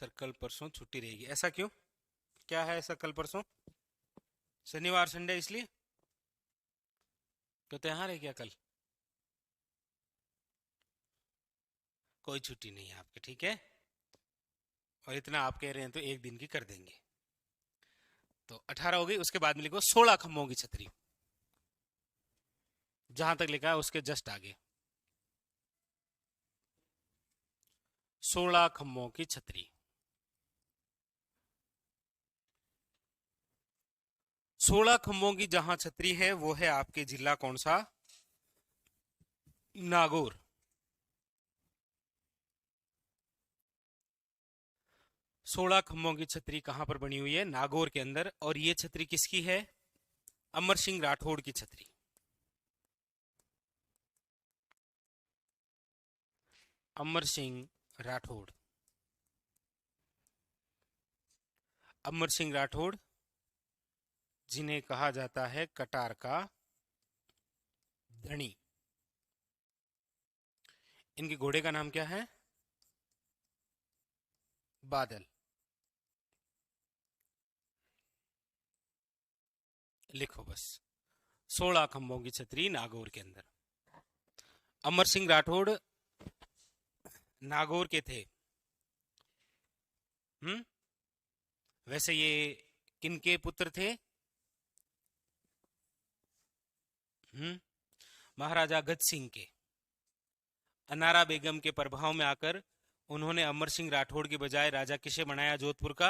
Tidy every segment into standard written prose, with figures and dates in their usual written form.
Sir कल परसों छुट्टी रहेगी। ऐसा क्यों? क्या है ऐसा कल परसों? शनिवार संडे इसलिए? तो त्योहार है क्या कल? कोई छुट्टी नहीं है आपके, ठीक है। और इतना आप कह रहे हैं तो एक दिन की कर देंगे। तो 18 हो गई, उसके बाद में लिखो 16 खम्भों की छतरी। जहां तक लिखा है उसके जस्ट आगे 16 खम्भों की छतरी। 16 खम्भों की जहां छतरी है वो है आपके जिला कौन सा? नागौर। 16 खम्भों की छतरी कहां पर बनी हुई है? नागौर के अंदर। और ये छतरी किसकी है? अमर सिंह राठौड़ की छतरी। अमर सिंह राठौड़। अमर सिंह राठौड़ जिन्हें कहा जाता है कटार का धनी। इनके घोड़े का नाम क्या है? बादल। लिखो बस, 16 खंभों की छतरी नागौर के अंदर। अमर सिंह राठौड़ नागौर के थे। हम्म। वैसे ये किनके पुत्र थे? महाराजा गज सिंह के। अनारा बेगम के प्रभाव में आकर उन्होंने अमर सिंह राठौड़ के बजाय राजा किसे बनाया जोधपुर का?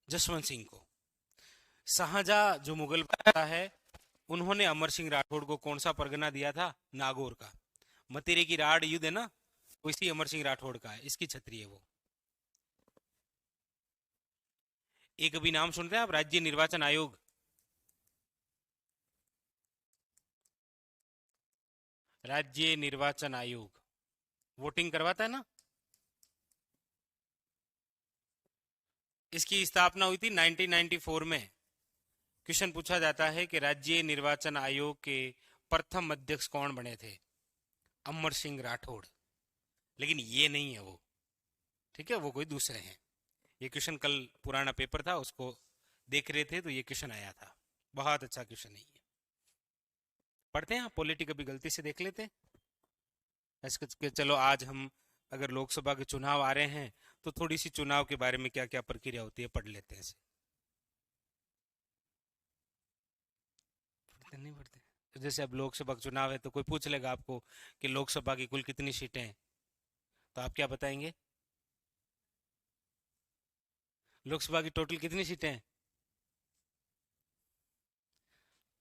जसवंत सिंह को। शाहजहां जो मुगल बादशाह है, उन्होंने अमर सिंह राठौड़ को कौन सा परगना दिया था? नागौर का। मतीरे की राड़ युद्ध है ना, वो इसी अमर सिंह राठौड़ का है, इसकी छतरी है वो। एक अभी नाम सुनते हैं आप, राज्य निर्वाचन आयोग। राज्य निर्वाचन आयोग वोटिंग करवाता है ना। इसकी स्थापना हुई थी 1994 में। क्वेश्चन पूछा जाता है कि राज्य निर्वाचन आयोग के प्रथम अध्यक्ष कौन बने थे? अमर सिंह राठौड़। लेकिन ये नहीं है वो, ठीक है, वो कोई दूसरे हैं। ये क्वेश्चन कल पुराना पेपर था, उसको देख रहे थे तो ये क्वेश्चन आया था। बहुत अच्छा क्वेश्चन है ये। पढ़ते हैं आप पॉलिटी, कभी गलती से देख लेते हैं। ऐसे चलो आज हम, अगर लोकसभा के चुनाव आ रहे हैं तो थोड़ी सी चुनाव के बारे में क्या क्या प्रक्रिया होती है पढ़ लेते हैं इसे। पढ़ते नहीं पढ़ते? तो जैसे अब लोकसभा का चुनाव है तो कोई पूछ लेगा आपको कि लोकसभा की कुल कितनी सीटें हैं, तो आप क्या बताएंगे? लोकसभा की टोटल कितनी सीटें हैं?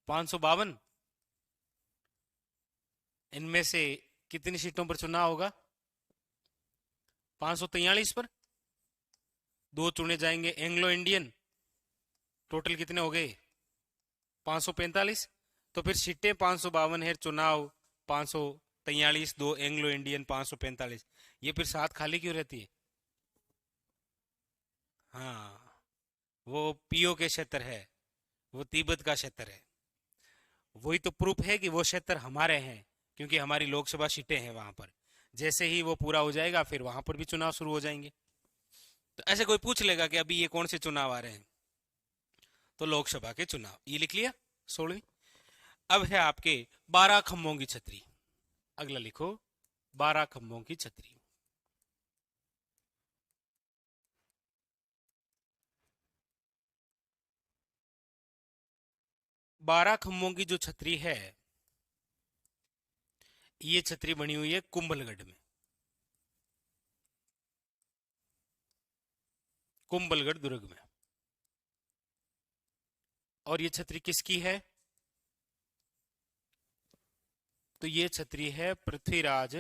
552। इनमें से कितनी सीटों पर चुनाव होगा? 543 पर। दो चुने जाएंगे एंग्लो इंडियन। टोटल कितने हो गए? 545। तो फिर सीटें 552 है, चुनाव 543, दो एंग्लो इंडियन 545। ये फिर सात खाली क्यों रहती है? हाँ, वो पीओ के क्षेत्र है, वो तिब्बत का क्षेत्र है। वही तो प्रूफ है कि वो क्षेत्र हमारे हैं, क्योंकि हमारी लोकसभा सीटें हैं वहां पर। जैसे ही वो पूरा हो जाएगा फिर वहां पर भी चुनाव शुरू हो जाएंगे। तो ऐसे कोई पूछ लेगा कि अभी ये कौन से चुनाव आ रहे हैं, तो लोकसभा के चुनाव, ये लिख लिया 16वीं। अब है आपके 12 खंभों की छतरी। अगला लिखो 12 खंभों की छतरी। 12 खंभों की जो छतरी है, ये छतरी बनी हुई है कुंभलगढ़ में। कुंभलगढ़ दुर्ग में। और ये छतरी किसकी है? तो ये छतरी है पृथ्वीराज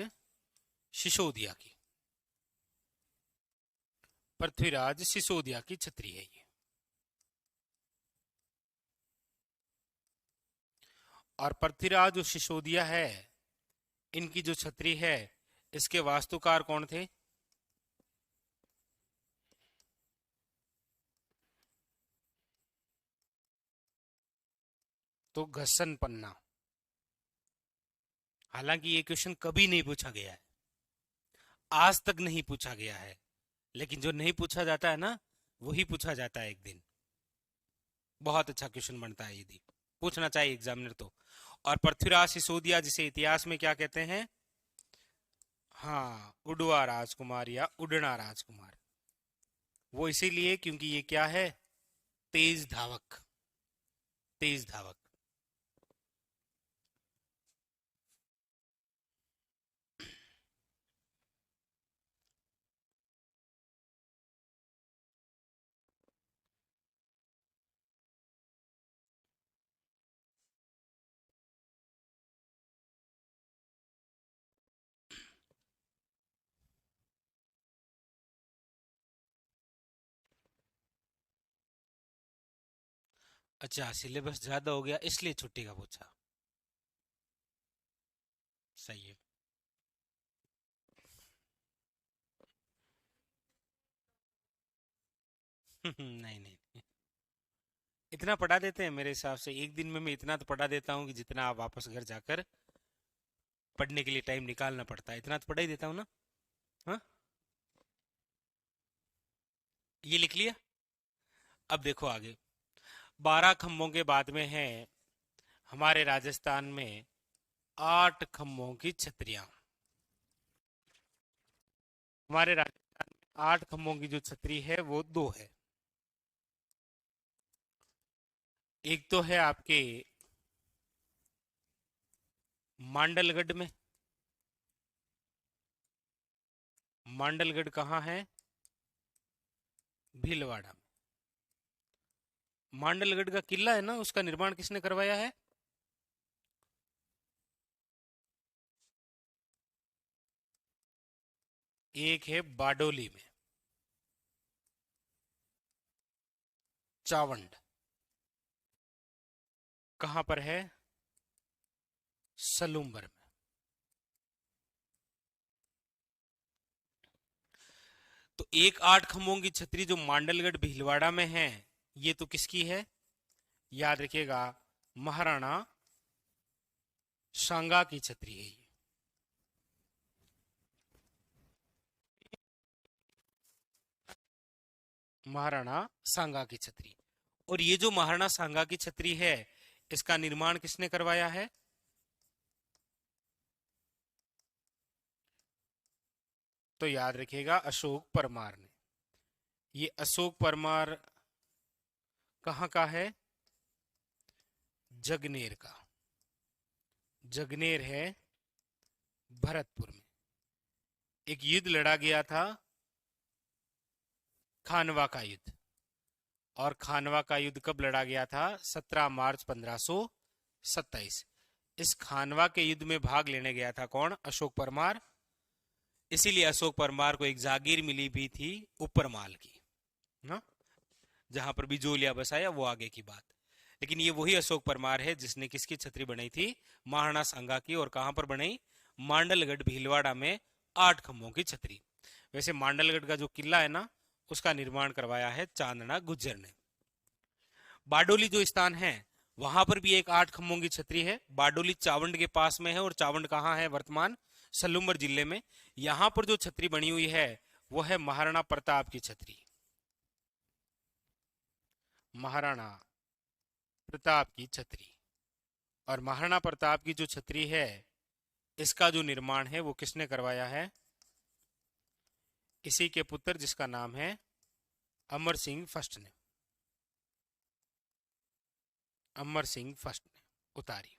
सिसोदिया की। पृथ्वीराज सिसोदिया की छतरी है ये। और पृथ्वीराज जो सिसोदिया है, इनकी जो छतरी है, इसके वास्तुकार कौन थे? तो घसन पन्ना। हालांकि ये क्वेश्चन कभी नहीं पूछा गया है, आज तक नहीं पूछा गया है, लेकिन जो नहीं पूछा जाता है ना, वही पूछा जाता है एक दिन। बहुत अच्छा क्वेश्चन बनता है यदि पूछना चाहिए एग्जामिनर तो। और पृथ्वीराज सिसोदिया, जिसे इतिहास में क्या कहते हैं? हाँ, उड़वा राजकुमार या उड़ना राजकुमार। वो इसीलिए क्योंकि ये क्या है? तेज धावक। तेज धावक। अच्छा, सिलेबस ज्यादा हो गया इसलिए छुट्टी का पूछा। सही है। नहीं नहीं, इतना पढ़ा देते हैं मेरे हिसाब से। एक दिन में मैं इतना तो पढ़ा देता हूँ कि जितना आप वापस घर जाकर पढ़ने के लिए टाइम निकालना पड़ता है, इतना तो पढ़ा ही देता हूँ ना। हाँ, ये लिख लिया। अब देखो आगे। 12 खम्भों के बाद में है हमारे राजस्थान में 8 खम्भों की छतरियां। हमारे राजस्थान में 8 खम्भों की जो छतरी है वो दो है। एक तो है आपके मांडलगढ़ में। मांडलगढ़ कहाँ है? भीलवाड़ा में। मांडलगढ़ का किला है ना, उसका निर्माण किसने करवाया है? एक है बाडोली में, चावंड। कहाँ पर है? सलूम्बर में। तो एक 8 खम्भों की छतरी जो मांडलगढ़ भीलवाड़ा में है, ये तो किसकी है? याद रखिएगा, महाराणा सांगा की छतरी है ये। महाराणा सांगा की छतरी। और ये जो महाराणा सांगा की छतरी है, इसका निर्माण किसने करवाया है? तो याद रखिएगा, अशोक परमार ने। ये अशोक परमार कहाँ का है? जगनेर का। जगनेर है भरतपुर में। एक युद्ध लड़ा गया था, खानवा का युद्ध। और खानवा का युद्ध कब लड़ा गया था? 17 मार्च 1527। इस खानवा के युद्ध में भाग लेने गया था कौन? अशोक परमार। इसीलिए अशोक परमार को एक जागीर मिली भी थी ऊपरमाल की ना, जहां पर बिजोलिया बसाया, वो आगे की बात। लेकिन ये वही अशोक परमार है जिसने किसकी छतरी बनाई थी? महाराणा सांगा की। और कहां पर बनाई? मांडलगढ़ भीलवाड़ा में 8 खम्भों की छतरी। वैसे मांडलगढ़ का जो किला है ना, उसका निर्माण करवाया है चांदना गुज्जर ने। बारडोली जो स्थान है, वहां पर भी एक 8 खम्भों की छतरी है। बारडोली चावंड के पास में है। और चावंड कहाँ है वर्तमान? सलूम्बर जिले में। यहां पर जो छतरी बनी हुई है, वो है महाराणा प्रताप की छतरी। महाराणा प्रताप की छतरी। और महाराणा प्रताप की जो छतरी है, इसका जो निर्माण है वो किसने करवाया है? इसी के पुत्र जिसका नाम है अमर सिंह फर्स्ट ने। अमर सिंह फर्स्ट ने उतारी।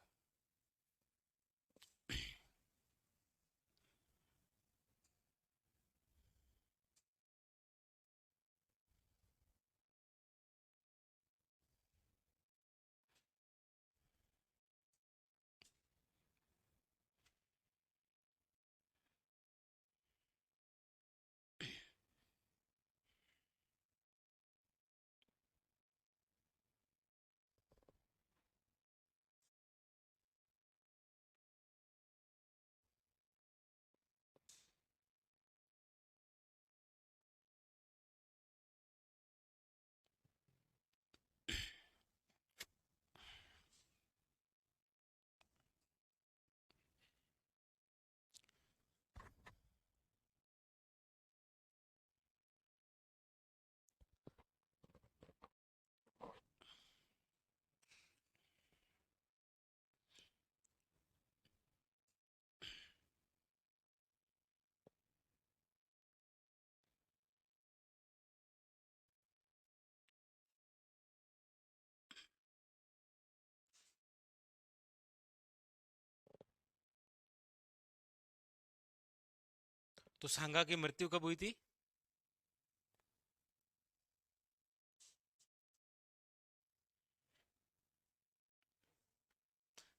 तो सांगा की मृत्यु कब हुई थी?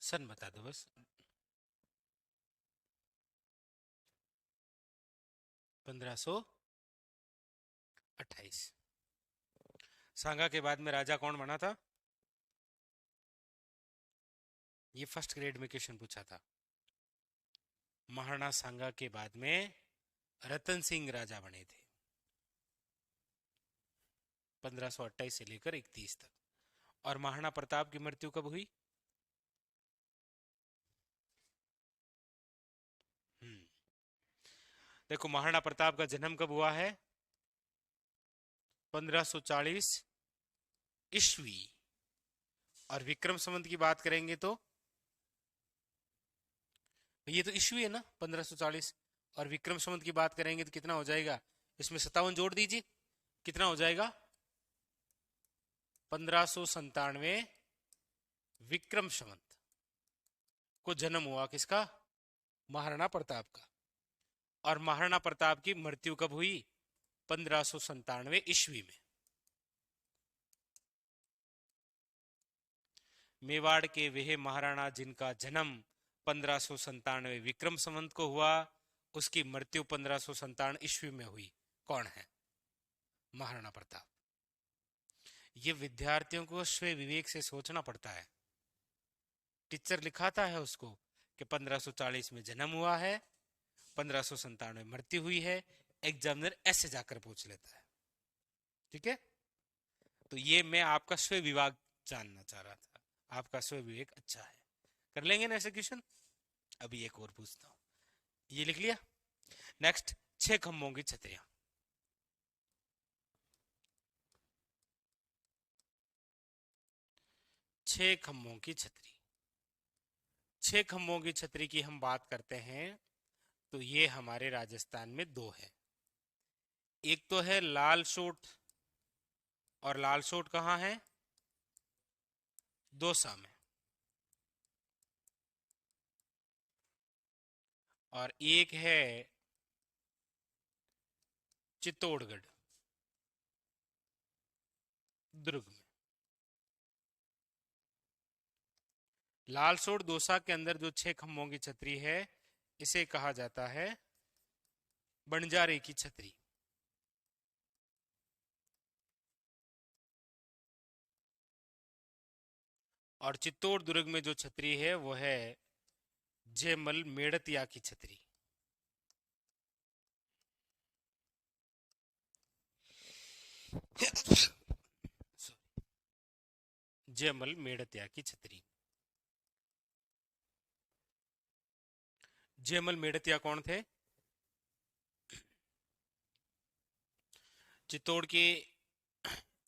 सन बता दो बस। 1528। सांगा के बाद में राजा कौन बना था? ये फर्स्ट ग्रेड में क्वेश्चन पूछा था। महाराणा सांगा के बाद में रतन सिंह राजा बने थे 1528 से लेकर 31 तक। और महाराणा प्रताप की मृत्यु कब हुई? हम्म, देखो महाराणा प्रताप का जन्म कब हुआ है? 1540 ईस्वी। और विक्रम संवत की बात करेंगे तो ये तो ईस्वी है ना 1540। और विक्रम संवत की बात करेंगे तो कितना हो जाएगा? इसमें 57 जोड़ दीजिए, कितना हो जाएगा? 1597 विक्रम संवत को जन्म हुआ किसका? महाराणा प्रताप का। और महाराणा प्रताप की मृत्यु कब हुई? 1597 ईस्वी में। मेवाड़ के वह महाराणा जिनका जन्म 1597 विक्रम संवत को हुआ, उसकी मृत्यु 1597 ईस्वी में हुई, कौन है? महाराणा प्रताप। ये विद्यार्थियों को स्वयं विवेक से सोचना पड़ता है। टीचर लिखाता है उसको कि 1540 में जन्म हुआ है, 1597 में मृत्यु हुई है, एग्जामिनर ऐसे जाकर पूछ लेता है। ठीक है, तो ये मैं आपका स्वयं विभाग जानना चाह रहा था। आपका स्वयं विवेक अच्छा है, कर लेंगे ना ऐसे क्वेश्चन। अभी एक और पूछता हूं, ये लिख लिया। नेक्स्ट, 6 खंभों की छतरियां। 6 खंभों की छतरी। 6 खंभों की छतरी की हम बात करते हैं तो ये हमारे राजस्थान में 2 है। एक तो है लाल सोट, और लाल सोट कहाँ है? दौसा में। और एक है चित्तौड़गढ़, दुर्ग में। लाल सोट दौसा के अंदर जो 6 खंभों की छतरी है, इसे कहा जाता है बंजारे की छतरी। और चित्तौड़ दुर्ग में जो छतरी है वो है जयमल मेड़तिया की छतरी। जयमल मेड़तिया की छतरी। जयमल मेड़तिया कौन थे? चित्तौड़ के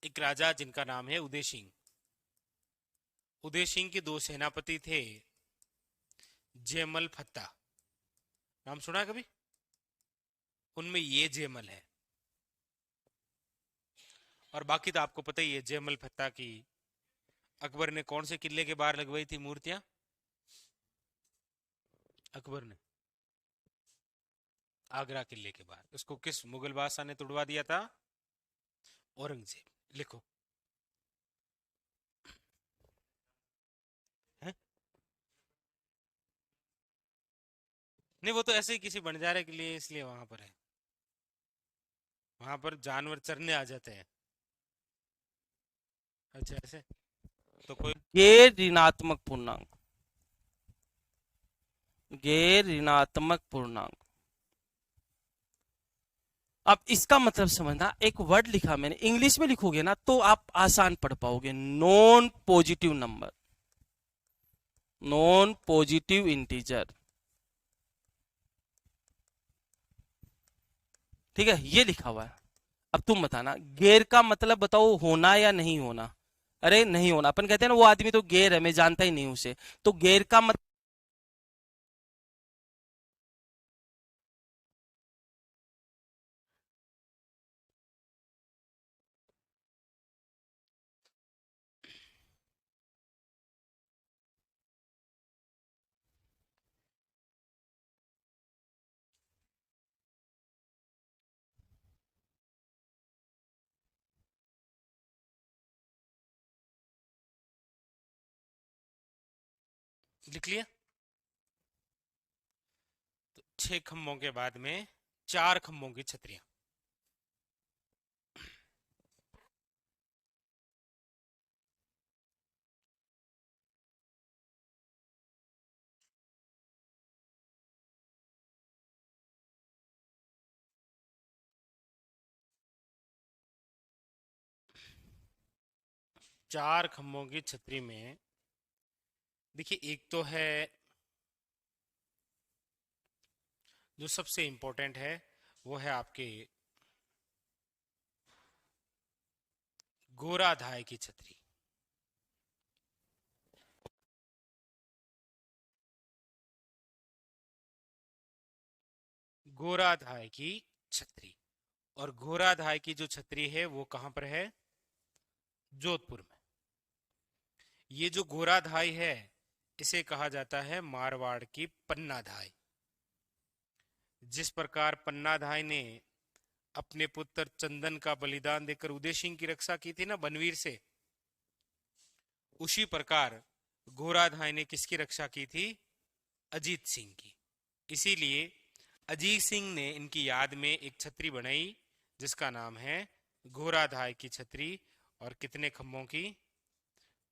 एक राजा जिनका नाम है उदय सिंह। उदय सिंह के 2 सेनापति थे, जयमल फत्ता, नाम सुना है कभी? उनमें ये जयमल है। और बाकी तो आपको पता ही है, जयमल फत्ता की अकबर ने कौन से किले के बाहर लगवाई थी मूर्तियां? अकबर ने आगरा किले के बाहर। उसको किस मुगल बादशाह ने तुड़वा दिया था? औरंगजेब। लिखो। है? नहीं, वो तो ऐसे ही किसी बंजारे के लिए इसलिए वहां पर है। वहां पर जानवर चरने आ जाते हैं। अच्छा, ऐसे तो कोई गैर ऋणात्मक पूर्णांक। गैर ऋणात्मक पूर्णांक। अब इसका मतलब समझना, एक वर्ड लिखा मैंने, इंग्लिश में लिखोगे ना तो आप आसान पढ़ पाओगे। Non positive number, non positive integer. ठीक है, ये लिखा हुआ है। अब तुम बताना, गैर का मतलब बताओ, होना या नहीं होना? अरे नहीं होना। अपन कहते हैं ना वो आदमी तो गैर है, मैं जानता ही नहीं उसे। तो गैर का मतलब लिख लिया। तो 6 खंभों के बाद में 4 खंभों की छतरियां। चार खंभों की छतरी में देखिए, एक तो है जो सबसे इंपॉर्टेंट है, वो है आपके गोराधाय की छतरी। गोराधाय की छतरी। और गोराधाय की जो छतरी है वो कहां पर है? जोधपुर में। ये जो गोराधाय है, इसे कहा जाता है मारवाड़ की पन्नाधाय। जिस प्रकार पन्नाधाय ने अपने पुत्र चंदन का बलिदान देकर उदय सिंह की रक्षा की थी ना बनवीर से, उसी प्रकार घोराधाय ने किसकी रक्षा की थी? अजीत सिंह की। इसीलिए अजीत सिंह ने इनकी याद में एक छतरी बनाई जिसका नाम है घोराधाय की छतरी। और कितने खंभों की?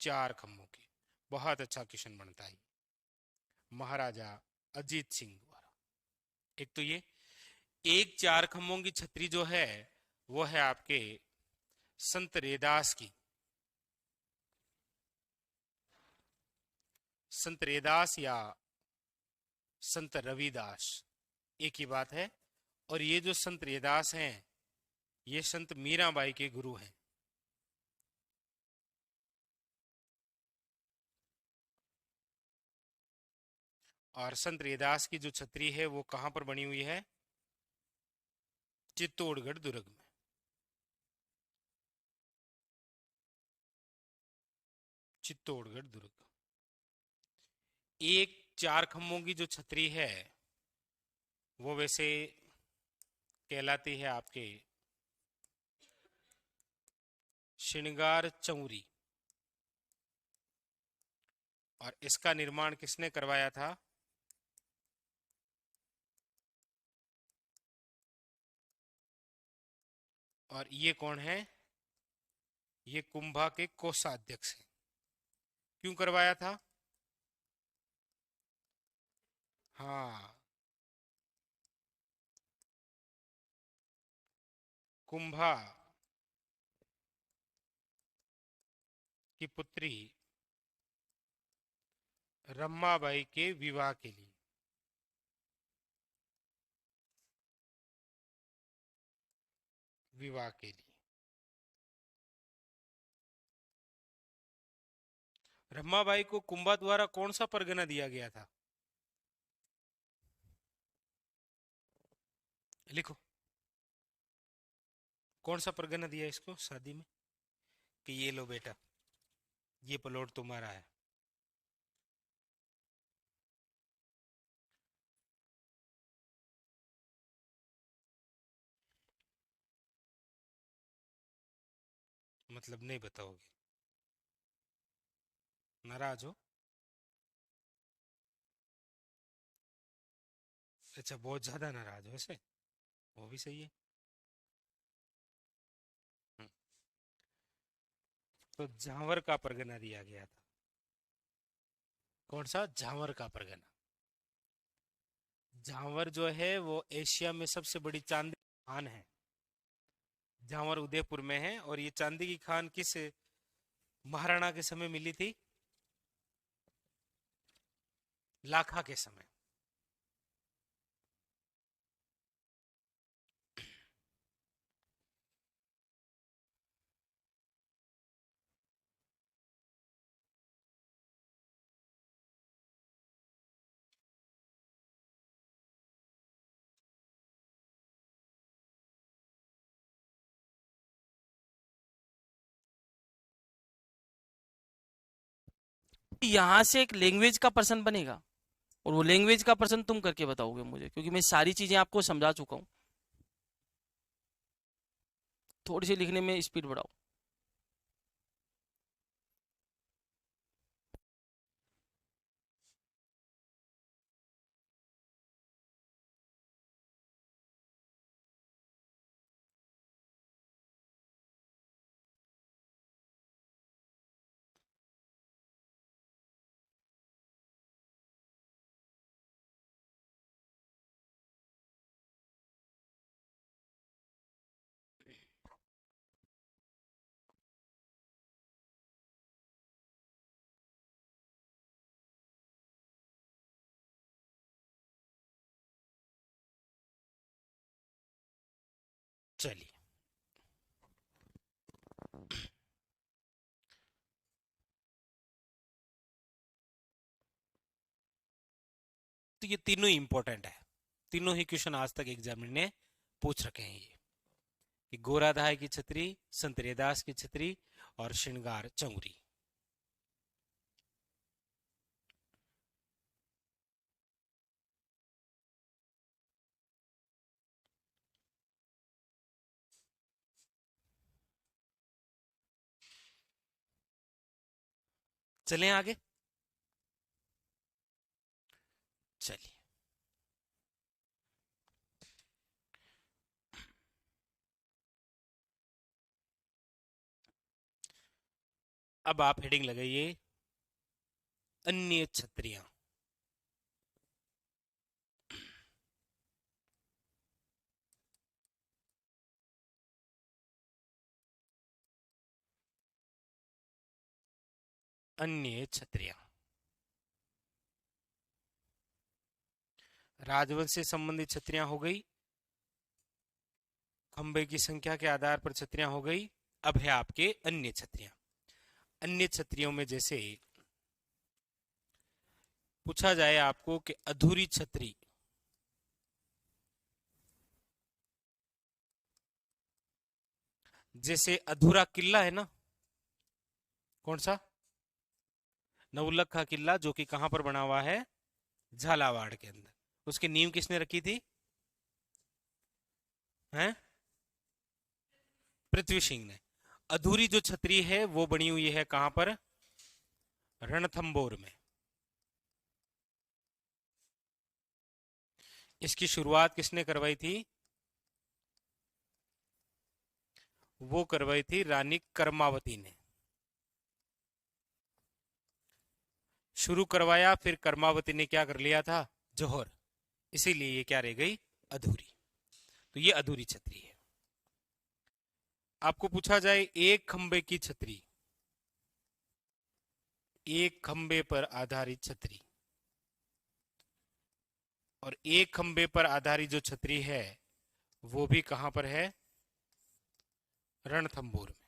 4 खंभों की। बहुत अच्छा क्वेश्चन बनता है महाराजा अजीत सिंह द्वारा। एक तो ये एक 4 खंभों की छतरी जो है वो है आपके संत रेदास की। संत रेदास या संत रविदास एक ही बात है। और ये जो संत रेदास हैं, ये संत मीराबाई के गुरु हैं। और संत रेदास की जो छतरी है वो कहां पर बनी हुई है? चित्तौड़गढ़ दुर्ग में। चित्तौड़गढ़ दुर्ग। एक 4 खंभों की जो छतरी है वो वैसे कहलाती है आपके श्रृंगार चौरी। और इसका निर्माण किसने करवाया था? और ये कौन है? ये कुंभा के कोषाध्यक्ष हैं। क्यों करवाया था? हाँ, कुंभा की पुत्री रमाबाई के विवाह के लिए। विवाह के लिए रमाबाई को कुंभा द्वारा कौन सा परगना दिया गया था? लिखो, कौन सा परगना दिया इसको शादी में कि ये लो बेटा, ये प्लॉट तुम्हारा है? मतलब नहीं बताओगे? नाराज हो? अच्छा, बहुत ज्यादा नाराज हो वैसे। वो भी सही है। हम्म, तो झांवर का परगना दिया गया था। कौन सा? झांवर का परगना। झांवर जो है वो एशिया में सबसे बड़ी चांदी की खान है। झांवर उदयपुर में है। और ये चांदी की खान किस महाराणा के समय मिली थी? लाखा के समय। यहाँ से एक लैंग्वेज का पर्सन बनेगा और वो लैंग्वेज का पर्सन तुम करके बताओगे मुझे, क्योंकि मैं सारी चीजें आपको समझा चुका हूँ। थोड़ी सी लिखने में स्पीड बढ़ाओ। चलिए, तो ये तीनों इंपॉर्टेंट है, तीनों ही क्वेश्चन आज तक एग्जामिनर ने पूछ रखे हैं ये, कि गोराधाय की छतरी, संतरेदास की छतरी और श्रृंगार चौरी। चलें आगे। चलिए, अब आप हेडिंग लगाइए अन्य छतरियां। अन्य छतरियां राजवंश से संबंधित छतरियां हो गई, खंबे की संख्या के आधार पर छतरियां हो गई। अब है आपके अन्य छतरियां। अन्य छतरियों में जैसे पूछा जाए आपको कि अधूरी छतरी, जैसे अधूरा किला है ना, कौन सा, नवलखा किला, जो कि कहां पर बना हुआ है, झालावाड़ के अंदर। उसकी नींव किसने रखी थी, हैं, पृथ्वी सिंह ने। अधूरी जो छतरी है वो बनी हुई है कहां पर, रणथंबोर में। इसकी शुरुआत किसने करवाई थी, वो करवाई थी रानी कर्मावती ने। शुरू करवाया, फिर कर्मावती ने क्या कर लिया था, जौहर, इसीलिए ये क्या रह गई, अधूरी। तो ये अधूरी छतरी है। आपको पूछा जाए एक खंबे की छतरी, एक खंबे पर आधारित छतरी, और एक खंबे पर आधारित जो छतरी है वो भी कहां पर है, रणथंबोर में।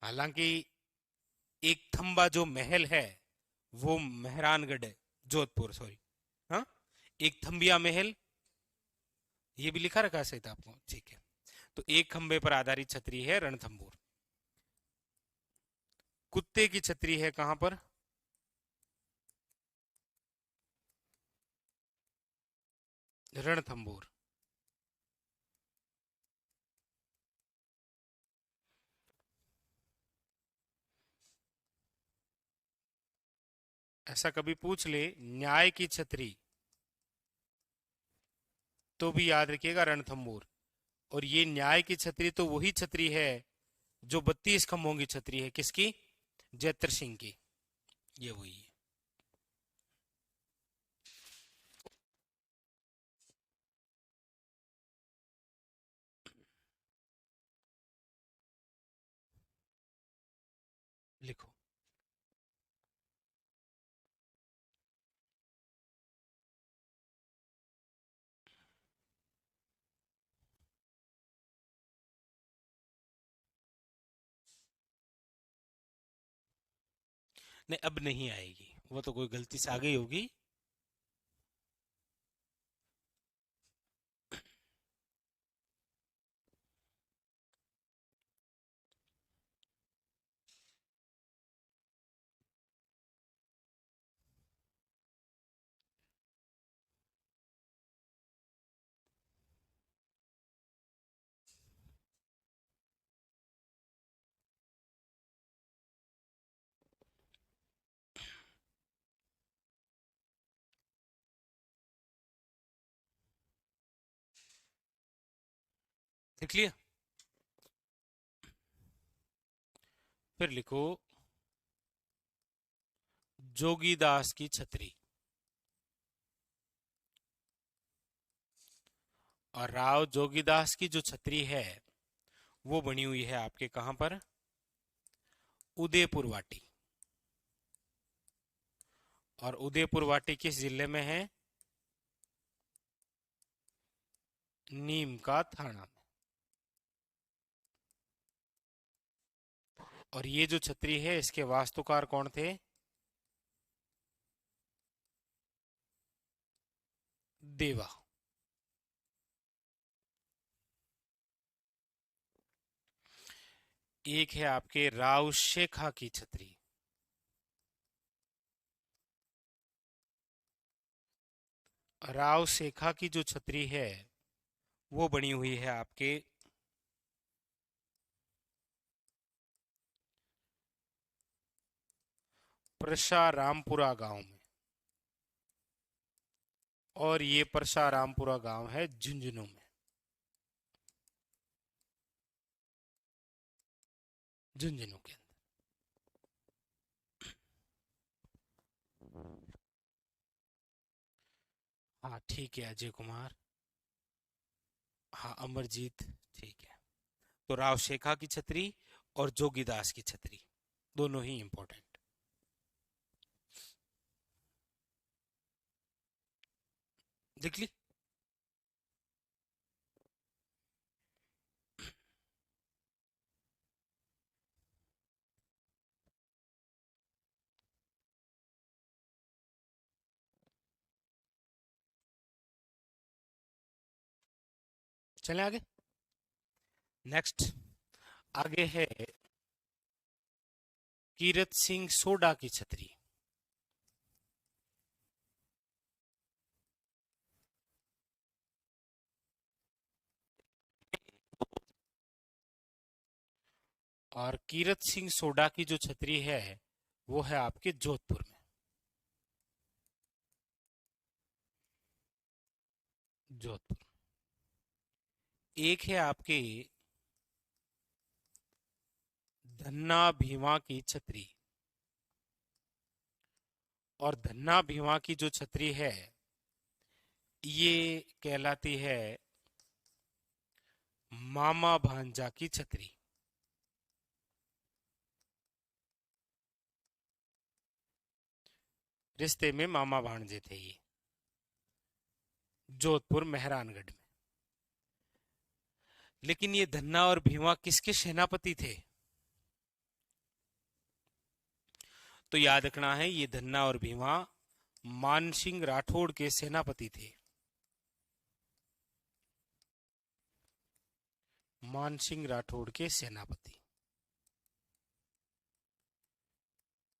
हालांकि एक थंबा जो महल है वो मेहरानगढ़ है, जोधपुर, सॉरी, हाँ, एक थंबिया महल, ये भी लिखा रखा है सहित आपको, ठीक है। तो एक खंबे पर आधारित छतरी है रणथंबोर। कुत्ते की छतरी है कहां पर, रणथंबोर। ऐसा कभी पूछ ले न्याय की छतरी, तो भी याद रखिएगा रणथंबोर। और ये न्याय की छतरी तो वही छतरी है जो 32 खंभों की छतरी है, किसकी, जैत्र सिंह की, ये वही है। लिखो, नहीं अब नहीं आएगी, वो तो कोई गलती से आ गई होगी। लिख लिया, फिर लिखो जोगीदास की छतरी। और राव जोगीदास की जो छतरी है वो बनी हुई है आपके कहां पर, उदयपुर वाटी। और उदयपुर वाटी किस जिले में है, नीम का थाना में। और ये जो छतरी है इसके वास्तुकार कौन थे? देवा। एक है आपके राव शेखा की छतरी। राव शेखा की जो छतरी है वो बनी हुई है आपके परसारामपुरा गांव में। और ये परसारामपुरा गांव है झुंझुनू में। झुंझुनू के अंदर। हाँ ठीक है, अजय कुमार। हाँ अमरजीत। ठीक है। तो राव शेखा की छतरी और जोगीदास की छतरी दोनों ही इंपॉर्टेंट। देख ली। चले आगे। नेक्स्ट आगे है कीरत सिंह सोडा की छतरी। और कीरत सिंह सोडा की जो छतरी है वो है आपके जोधपुर में। जोधपुर। एक है आपके धन्ना भीमा की छतरी। और धन्ना भीमा की जो छतरी है ये कहलाती है मामा भांजा की छतरी। रिश्ते में मामा भांजे थे ये। जोधपुर मेहरानगढ़ में। लेकिन ये धन्ना और भीमा किसके सेनापति थे? तो याद रखना है ये धन्ना और भीमा मानसिंह राठौड़ के सेनापति थे। मानसिंह राठौड़ के सेनापति।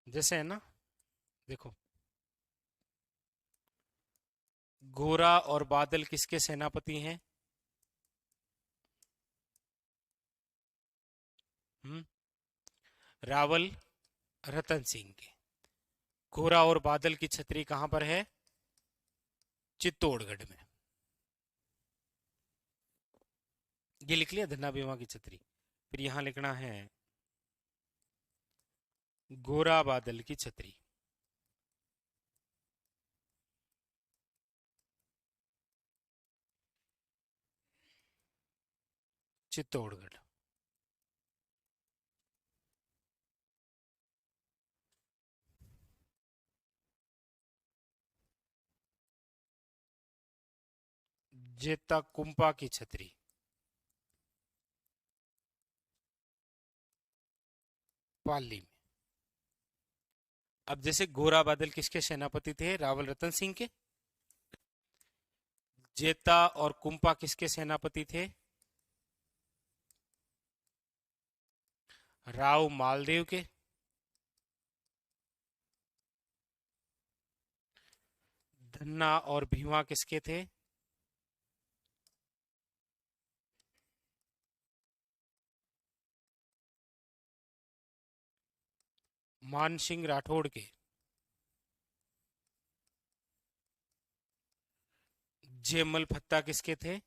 जैसे है ना, देखो गोरा और बादल किसके सेनापति हैं? रावल रतन सिंह के। गोरा और बादल की छतरी कहां पर है? चित्तौड़गढ़ में। ये लिख लिया धन्ना भीमा की छतरी। फिर यहां लिखना है गोरा बादल की छतरी। चित्तौड़गढ़। जेता कुंपा की छतरी। पाली में। अब जैसे गोरा बादल किसके सेनापति थे? रावल रतन सिंह के। जेता और कुंपा किसके सेनापति थे? राव मालदेव के। धन्ना और भीमा किसके थे? मानसिंह राठौड़ के। जेमल फत्ता किसके थे?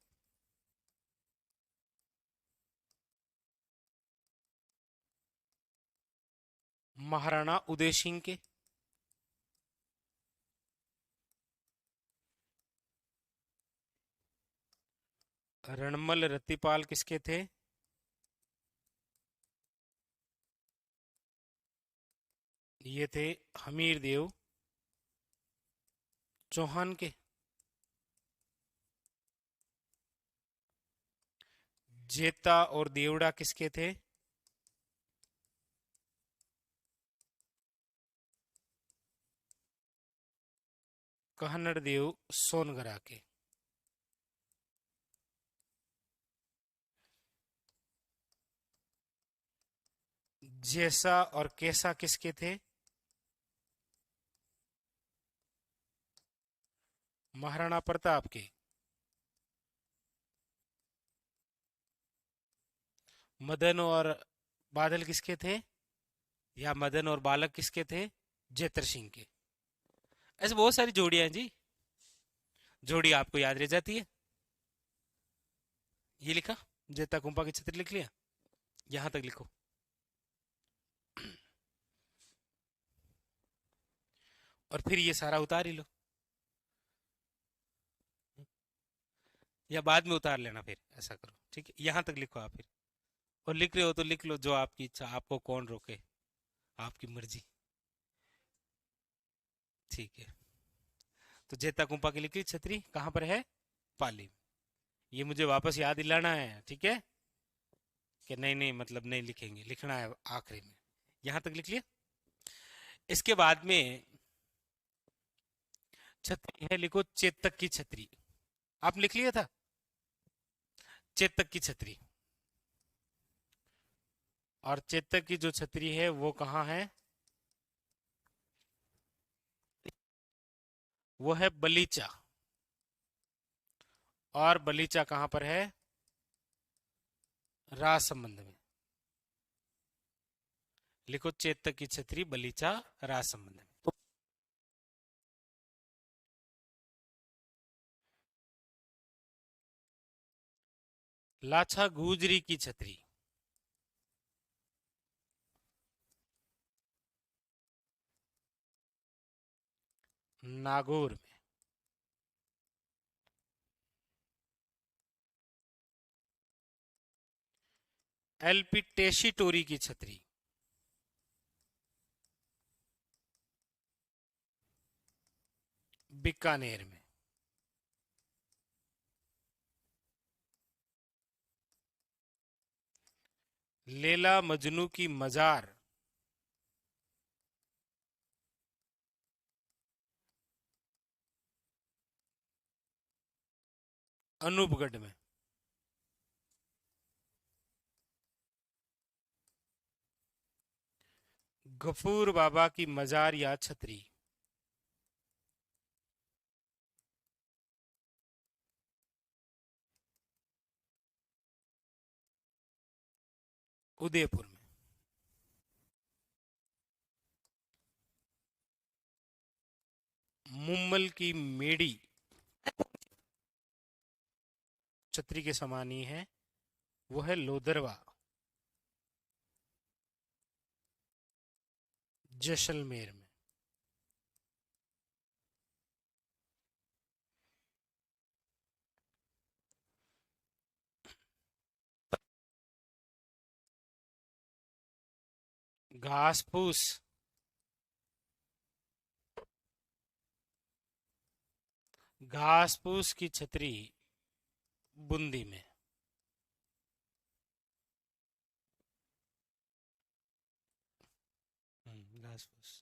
महाराणा उदय सिंह के। रणमल रतिपाल किसके थे? ये थे हमीर देव चौहान के। जेता और देवड़ा किसके थे? कहनर देव सोनगरा के। जैसा और कैसा किसके थे? महाराणा प्रताप के। मदन और बादल किसके थे? या मदन और बालक किसके थे? जयत्र सिंह के। ऐसे बहुत सारी जोड़ियां हैं जी। जोड़ी आपको याद रह जाती है। ये लिखा, जेता कुंपा की छतरी लिख लिया, यहां तक लिखो। और फिर ये सारा उतार ही लो, या बाद में उतार लेना, फिर ऐसा करो, ठीक है। यहां तक लिखो आप फिर, और लिख रहे हो तो लिख लो, जो आपकी इच्छा, आपको कौन रोके, आपकी मर्जी, ठीक है। तो जेता कुंपा की लिखी छतरी कहां पर है? पाली में। ये मुझे वापस याद दिलाना है, ठीक है, कि नहीं नहीं मतलब नहीं लिखेंगे, लिखना है आखिरी में। यहां तक लिख लिया। इसके बाद में छतरी है, लिखो चेतक की छतरी। आप लिख लिया था चेतक की छतरी। और चेतक की जो छतरी है वो कहाँ है? वो है बलीचा। और बलीचा कहां पर है? राजसमंद में। लिखो चेतक की छतरी बलीचा राजसमंद में। लाछा गुजरी की छतरी नागौर में। एलपी टेशी टोरी की छतरी बीकानेर में। लैला मजनू की मजार अनूपगढ़ में। गफूर बाबा की मजार या छतरी उदयपुर में। मुम्मल की मेड़ी छतरी के समान ही है, वो है लोदरवा, जैसलमेर में। घास फूस घास फूस की छतरी बूंदी में। घास फूस।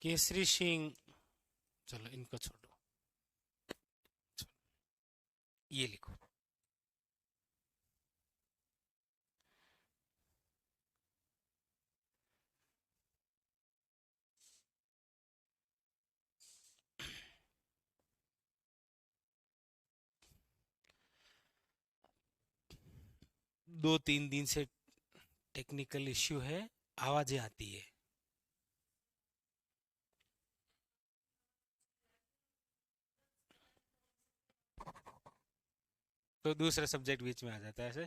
केसरी सिंह, चलो इनको छोड़ो, चलो, ये लिखो। दो तीन दिन से टेक्निकल इश्यू है, आवाजें आती है। तो दूसरा सब्जेक्ट बीच में आ जाता है ऐसे,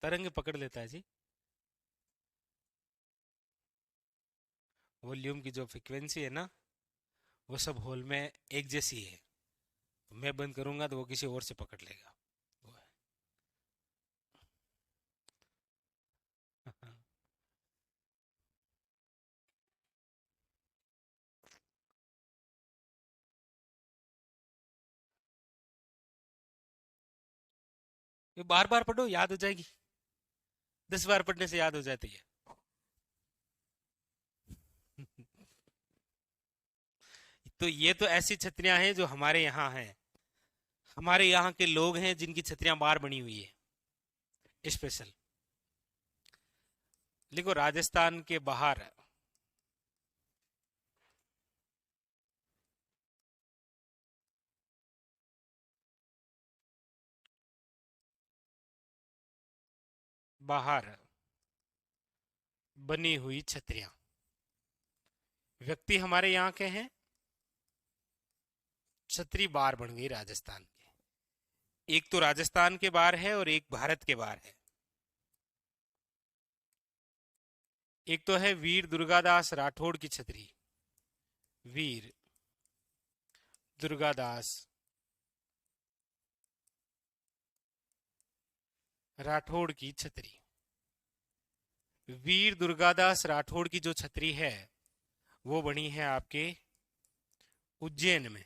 तरंग पकड़ लेता है जी। वॉल्यूम की जो फ्रिक्वेंसी है ना, वो सब हॉल में एक जैसी है। मैं बंद करूंगा तो वो किसी और से पकड़ लेगा, वो है। ये बार बार पढ़ो, याद हो जाएगी। 10 बार पढ़ने से याद हो जाती है। तो ये तो ऐसी छतरियां हैं जो हमारे यहाँ हैं। हमारे यहाँ के लोग हैं जिनकी छतरियां बार बनी हुई है स्पेशल। देखो राजस्थान के बाहर बाहर बनी हुई छतरियां, व्यक्ति हमारे यहाँ के हैं, छतरी बार बन गई राजस्थान की। एक तो राजस्थान के बाहर है और एक भारत के बाहर है। एक तो है वीर दुर्गादास राठौड़ की छतरी, वीर दुर्गादास राठौड़ की छतरी। वीर दुर्गादास राठौड़ की जो छतरी है वो बनी है आपके उज्जैन में,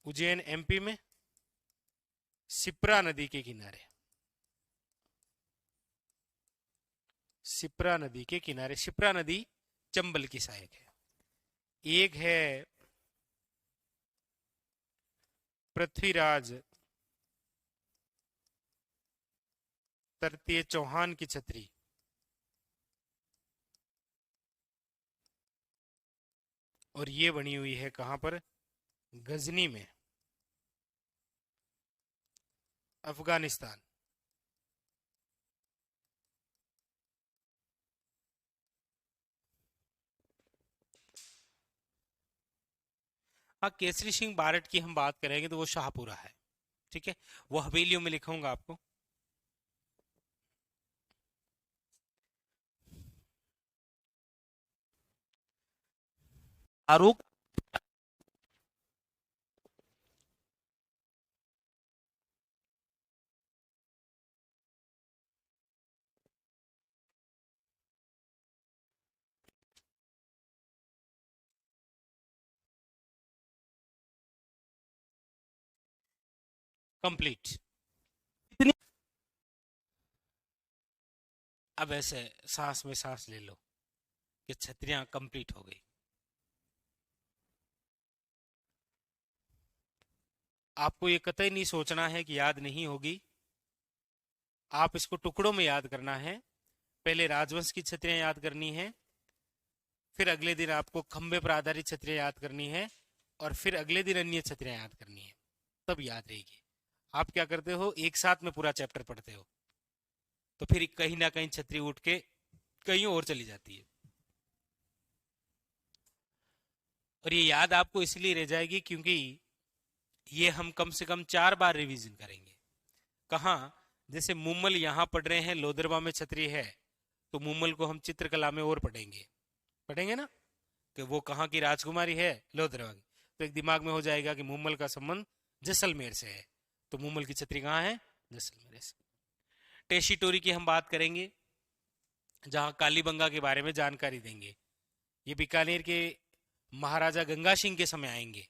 उज्जैन एमपी में, शिप्रा नदी के किनारे। शिप्रा नदी के किनारे, शिप्रा नदी चंबल की सहायक है। एक है पृथ्वीराज तृतीय चौहान की छतरी, और ये बनी हुई है कहां पर, गजनी में, अफगानिस्तान। हाँ, केसरी सिंह बारट की हम बात करेंगे तो वो शाहपुरा है, ठीक है, वो हवेलियों में लिखूंगा आपको। फारूक। कंप्लीट। इतनी अब ऐसे सांस में सांस ले लो कि छतरियां कंप्लीट हो गई। आपको ये कतई नहीं सोचना है कि याद नहीं होगी, आप इसको टुकड़ों में याद करना है। पहले राजवंश की छतरियां याद करनी है, फिर अगले दिन आपको खंबे पर आधारित छतरियां याद करनी है, और फिर अगले दिन अन्य छतरियां याद करनी है, तब याद रहेगी। आप क्या करते हो, एक साथ में पूरा चैप्टर पढ़ते हो, तो फिर कहीं ना कहीं छतरी उठ के कहीं और चली जाती है। और ये याद आपको इसलिए रह जाएगी क्योंकि ये हम कम से कम 4 बार रिवीजन करेंगे। कहा, जैसे मुमल यहां पढ़ रहे हैं, लोदरबा में छतरी है, तो मुमल को हम चित्रकला में और पढ़ेंगे, पढ़ेंगे ना, कि वो कहाँ की राजकुमारी है, लोदरबा की। तो एक दिमाग में हो जाएगा कि मुमल का संबंध जैसलमेर से है, तो मुमल की छतरी कहाँ है, जैसलमेर से। टेशीटोरी की हम बात करेंगे, जहां कालीबंगा के बारे में जानकारी देंगे। ये बीकानेर के महाराजा गंगा सिंह के समय आएंगे,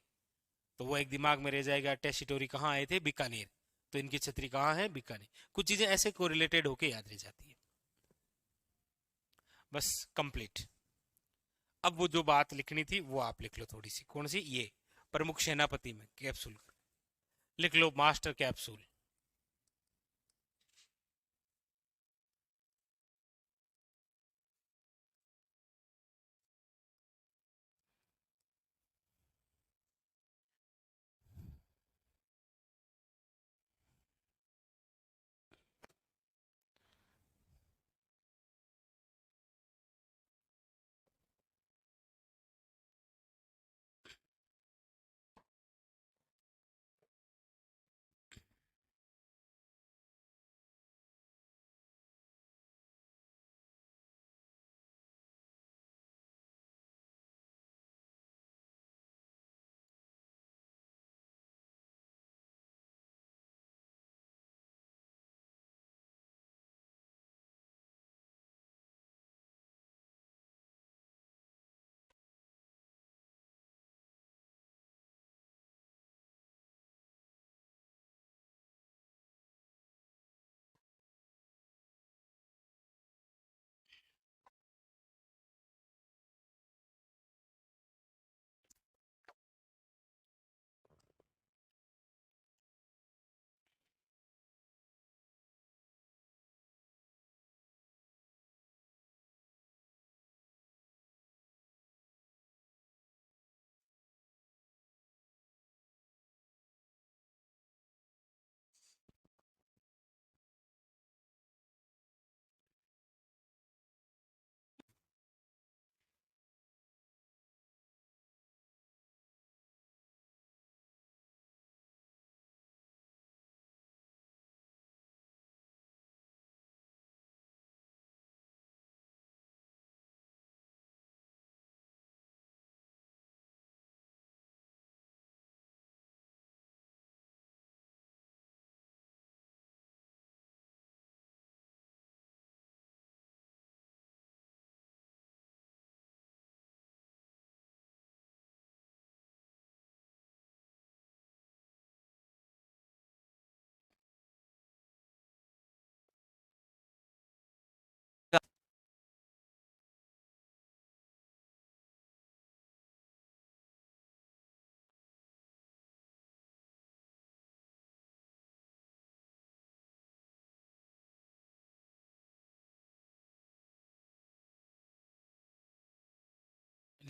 तो वो एक दिमाग में रह जाएगा, टेशीटोरी कहाँ आए थे, बीकानेर, तो इनकी छतरी कहाँ है, बीकानेर। कुछ चीजें ऐसे कोरिलेटेड होके याद रह जाती है। बस कंप्लीट। अब वो जो बात लिखनी थी वो आप लिख लो थोड़ी सी, कौन सी, ये प्रमुख सेनापति में कैप्सूल लिख लो, मास्टर कैप्सूल।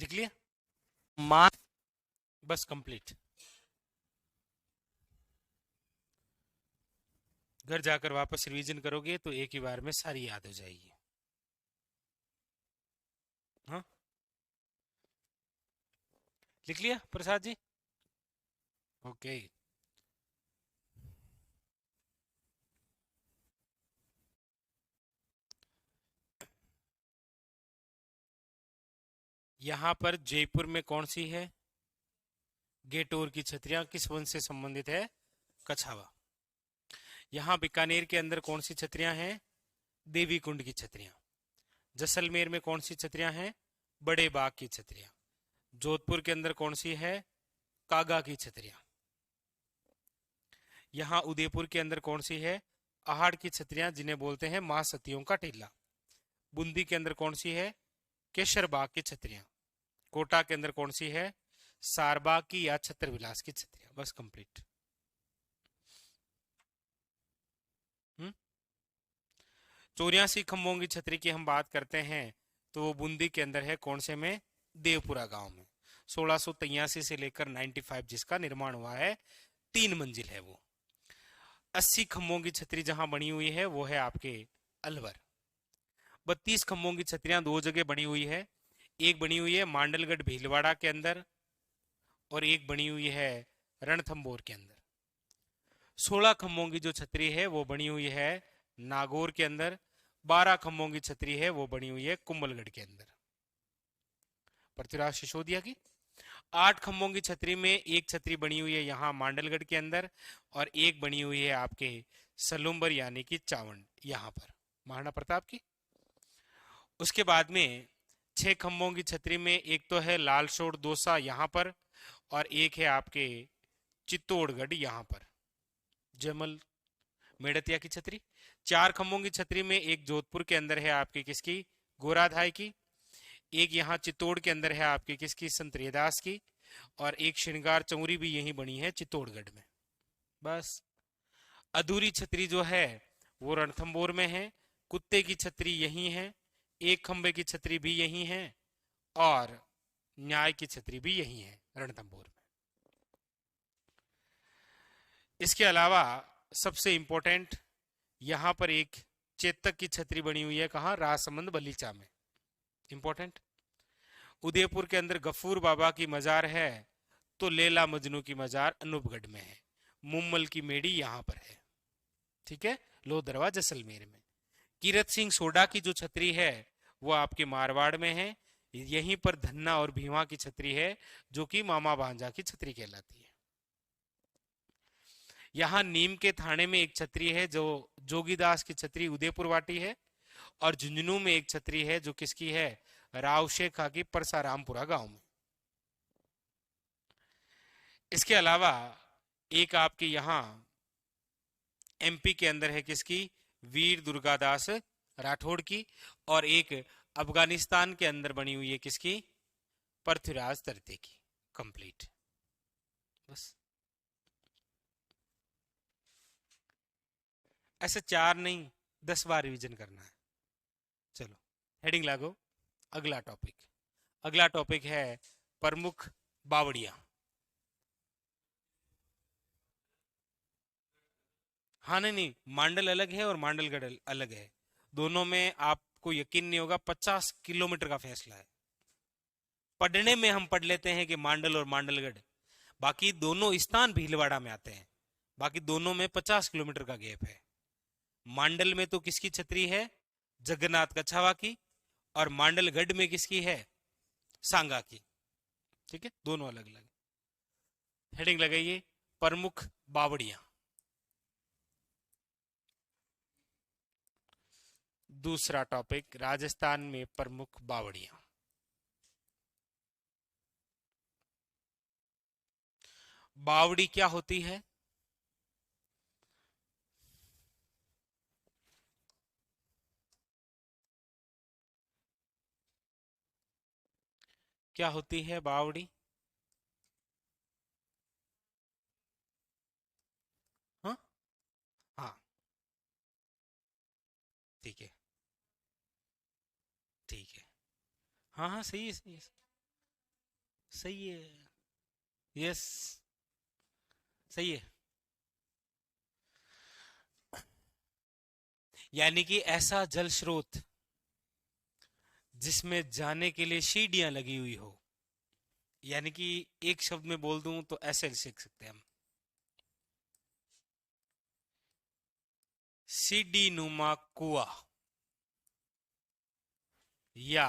लिख लिया? मान बस कंप्लीट। घर जाकर वापस रिवीजन करोगे तो एक ही बार में सारी याद हो जाएगी। हाँ, लिख लिया प्रसाद जी? ओके। यहां पर जयपुर में कौन सी है? गेटोर की छतरियां किस वंश से संबंधित है? कछावा। यहाँ बीकानेर के अंदर कौन सी छतरियां हैं? देवी कुंड की छतरियां। जैसलमेर में कौन सी छतरियां हैं? बड़े बाग की छतरियां। जोधपुर के अंदर कौन सी है? कागा की छतरियां। यहाँ उदयपुर के अंदर कौन सी है? आहड़ की छतरियां, जिन्हें बोलते हैं मां सतियों का टीला। बूंदी के अंदर कौन सी है? केसर बाग की छतरियां। कोटा के अंदर कौन सी है? सारबाग की या छत्र विलास की छतरियां। बस कंप्लीट। हम्म। 84 खंभों की छतरी की हम बात करते हैं तो वो बूंदी के अंदर है, कौन से में? देवपुरा गांव में। 1683 से लेकर 95 जिसका निर्माण हुआ है, 3 मंजिल है वो। 80 खंभों की छतरी जहां बनी हुई है वो है आपके अलवर। 32 खंभों की छतरियां 2 जगह बनी हुई है। एक बनी हुई है मांडलगढ़ भीलवाड़ा के अंदर और एक बनी हुई है रणथंभौर के अंदर। 16 खंभों की जो छतरी है वो बनी हुई है नागौर के अंदर। 12 खंभों की छतरी है वो बनी हुई है कुंभलगढ़ के अंदर, पृथ्वीराज सिसोदिया की। 8 खंभों की छतरी में एक छतरी बनी हुई है यहाँ मांडलगढ़ के अंदर और एक बनी हुई है आपके सलुम्बर यानी कि चावंड यहाँ पर, महाराणा प्रताप की। उसके बाद में 6 खंभों की छतरी में एक तो है लालसोड़ दोसा यहाँ पर और एक है आपके चित्तौड़गढ़ यहाँ पर, जमल मेड़तिया की छतरी। 4 खंभों की छतरी में एक जोधपुर के अंदर है आपकी किसकी? गोराधाय की। एक यहाँ चित्तौड़ के अंदर है आपकी किसकी? संत रैदास की। और एक श्रृंगार चौरी भी यही बनी है चित्तौड़गढ़ में। बस। अधूरी छतरी जो है वो रणथंभौर में है। कुत्ते की छतरी यही है। एक खंबे की छतरी भी यही है और न्याय की छतरी भी यही है रणथंभौर में। इसके अलावा सबसे इंपॉर्टेंट यहां पर एक चेतक की छतरी बनी हुई है, कहां? राजसमंद बलीचा में। इंपॉर्टेंट। उदयपुर के अंदर गफूर बाबा की मजार है तो लैला मजनू की मजार अनूपगढ़ में है। मुम्मल की मेड़ी यहां पर है, ठीक है, लोहदरवा जैसलमेर में। कीरत सिंह सोडा की जो छतरी है वो आपके मारवाड़ में है। यहीं पर धन्ना और भीमा की छतरी है जो कि मामा भांजा की छतरी कहलाती है। यहाँ नीम के थाने में एक छतरी है जो जोगीदास की छतरी उदयपुर वाटी है और झुंझुनू में एक छतरी है जो किसकी है? राव शेखा की परसारामपुरा गांव में। इसके अलावा एक आपके यहाँ एमपी के अंदर है किसकी? वीर दुर्गादास राठौड़ की। और एक अफगानिस्तान के अंदर बनी हुई है किसकी? पृथ्वीराज तरते की। कंप्लीट। बस। ऐसे 4 नहीं 10 बार रिवीजन करना है। चलो हेडिंग लागो। अगला टॉपिक। अगला टॉपिक है प्रमुख बावड़िया। हाँ, नहीं नहीं, मांडल अलग है और मांडलगढ़ अलग है। दोनों में आपको यकीन नहीं होगा 50 किलोमीटर का फैसला है। पढ़ने में हम पढ़ लेते हैं कि मांडल और मांडलगढ़, बाकी दोनों स्थान भीलवाड़ा में आते हैं। बाकी दोनों में 50 किलोमीटर का गैप है। मांडल में तो किसकी छतरी है? जगन्नाथ कछावा की। और मांडलगढ़ में किसकी है? सांगा की। ठीक है, दोनों अलग अलग। हेडिंग लगाइए प्रमुख बावड़िया। दूसरा टॉपिक राजस्थान में प्रमुख बावड़िया। बावड़ी क्या होती है? क्या होती है बावड़ी? हाँ हाँ, ठीक है, ठीक है। हाँ हाँ, सही है, सही है। सही है। यस, सही है। यानी कि ऐसा जल स्रोत जिसमें जाने के लिए सीढ़ियां लगी हुई हो। यानी कि एक शब्द में बोल दूं तो ऐसे सीख सकते हैं हम, सीढ़ी नुमा कुआ या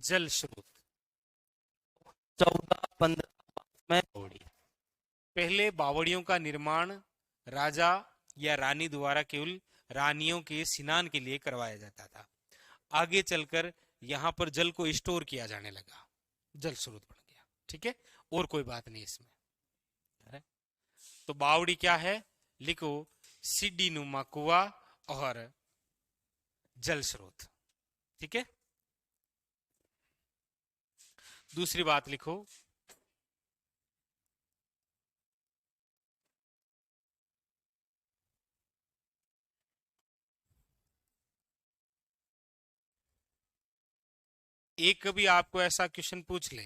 जल स्रोत। 14-15 में। बावड़ी। पहले बावड़ियों का निर्माण राजा या रानी द्वारा केवल रानियों के स्नान के लिए करवाया जाता था। आगे चलकर यहाँ पर जल को स्टोर किया जाने लगा, जल स्रोत बन गया। ठीक है, और कोई बात नहीं इसमें है? तो बावड़ी क्या है, लिखो सीढ़ी नुमा कुआ और जल स्रोत। ठीक है, दूसरी बात लिखो, एक कभी आपको ऐसा क्वेश्चन पूछ ले,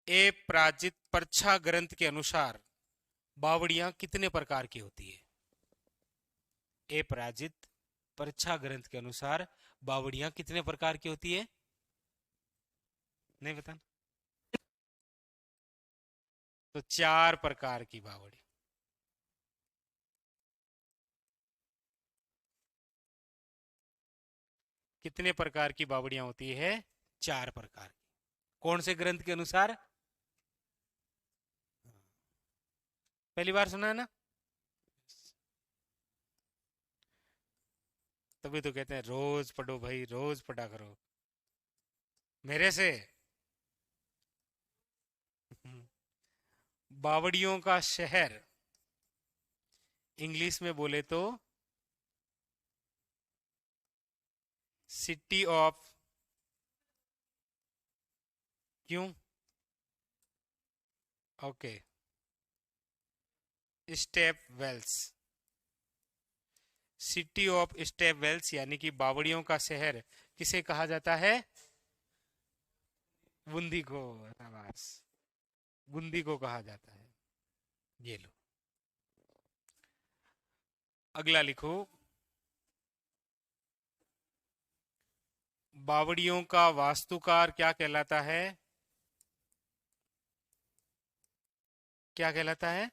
ए प्राचित पर्छा ग्रंथ के अनुसार बावड़ियां कितने प्रकार की होती है? ए पराजित पर्छा ग्रंथ के अनुसार बावड़ियां कितने प्रकार की होती है? नहीं बता। तो 4 प्रकार की बावड़ी। कितने प्रकार की बावड़ियां होती है? 4 प्रकार की। कौन से ग्रंथ के अनुसार? पहली बार सुना है ना? तभी तो कहते हैं रोज पढ़ो भाई, रोज पढ़ा करो मेरे से। बावड़ियों का शहर इंग्लिश में बोले तो सिटी ऑफ, क्यों? Okay, step wells. City of step wells यानी कि बावड़ियों का शहर किसे कहा जाता है? बूंदी को। शाबाश, बूंदी को कहा जाता है। ये लो, अगला लिखो, बावड़ियों का वास्तुकार क्या कहलाता है? क्या कहलाता है?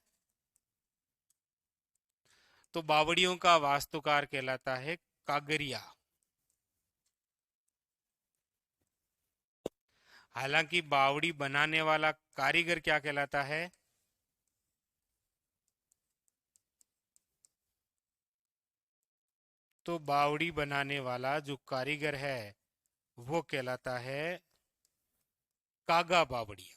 तो बावड़ियों का वास्तुकार कहलाता है कागरिया। हालांकि बावड़ी बनाने वाला कारीगर क्या कहलाता है? तो बावड़ी बनाने वाला जो कारीगर है वो कहलाता है कागा बावड़िया।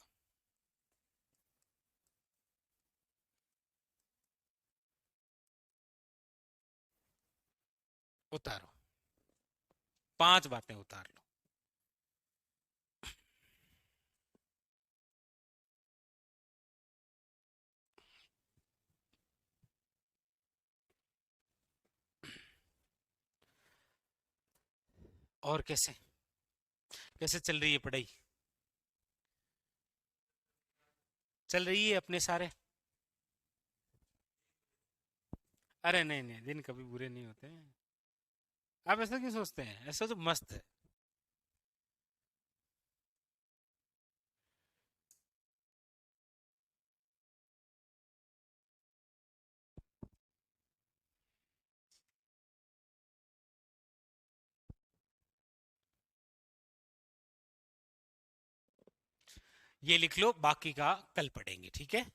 उतारो, 5 बातें उतार लो। और कैसे कैसे चल रही है पढ़ाई? चल रही है अपने सारे? अरे नहीं नहीं, दिन कभी बुरे नहीं होते हैं। आप ऐसा क्यों सोचते हैं? ऐसा तो मस्त है। ये लिख लो, बाकी का कल पढ़ेंगे, ठीक है?